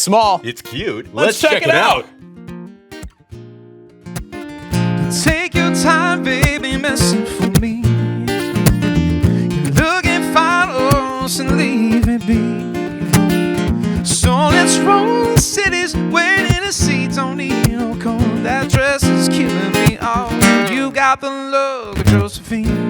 It's small. It's cute. Let's check it out. Take your time, baby, messing for me. You're looking fine, oh, so leave it be. So let's roll, the city's waiting to see. Don't need no coat, that dress is killing me. Oh, you got the look of Josephine.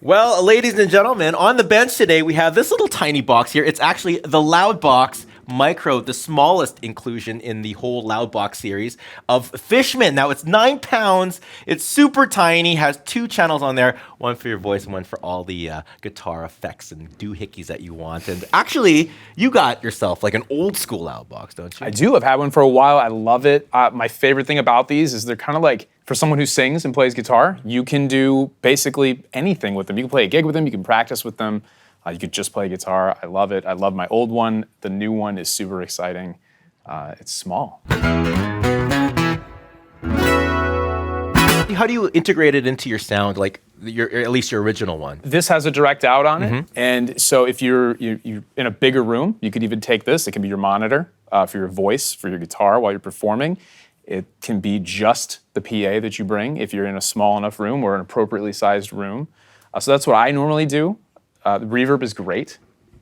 Well, ladies and gentlemen, on the bench today, we have this little tiny box here. It's actually the Loudbox Micro, the smallest inclusion in the whole Loudbox series of Fishman. Now, it's 9 pounds. It's super tiny, has 2 channels on there, one for your voice and one for all the guitar effects and doohickeys that you want. And actually, you got yourself like an old school Loudbox, don't you? I do. I've had one for a while. I love it. My favorite thing about these is they're kind of like, for someone who sings and plays guitar, you can do basically anything with them. You can play a gig with them. You can practice with them. You could just play guitar. I love it. I love my old one. The new one is super exciting. It's small. How do you integrate it into your sound, like at least your original one? This has a direct out on it. And so if you're in a bigger room, you could even take this. It can be your monitor for your voice, for your guitar while you're performing. It can be just the PA that you bring if you're in a small enough room or an appropriately sized room. So that's what I normally do. The reverb is great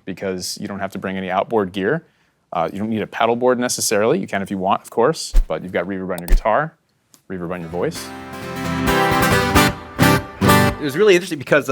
because you don't have to bring any outboard gear. You don't need a pedal board necessarily. You can if you want, of course, but you've got reverb on your guitar, reverb on your voice. It was really interesting because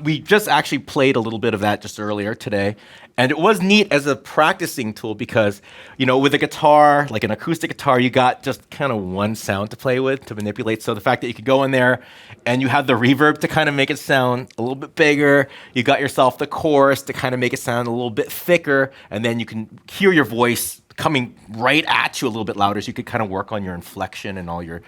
we just actually played a little bit of that just earlier today. And it was neat as a practicing tool because, you know, with a guitar, like an acoustic guitar, you got just kind of one sound to play with, to manipulate. So the fact that you could go in there and you have the reverb to kind of make it sound a little bit bigger, you got yourself the chorus to kind of make it sound a little bit thicker, and then you can hear your voice coming right at you a little bit louder, so you could kind of work on your inflection and all your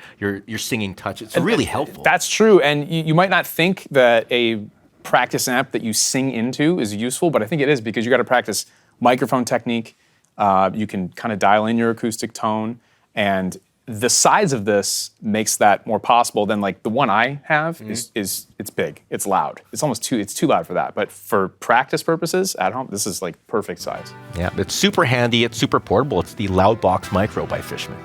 singing touch. It's really helpful. That's true, and you might not think that a practice amp that you sing into is useful, but I think it is because you got to practice microphone technique. You can kind of dial in your acoustic tone, and the size of this makes that more possible than like the one I have is it's big, it's loud. It's too loud for that. But for practice purposes at home, this is like perfect size. Yeah, it's super handy, it's super portable. It's the Loudbox Micro by Fishman.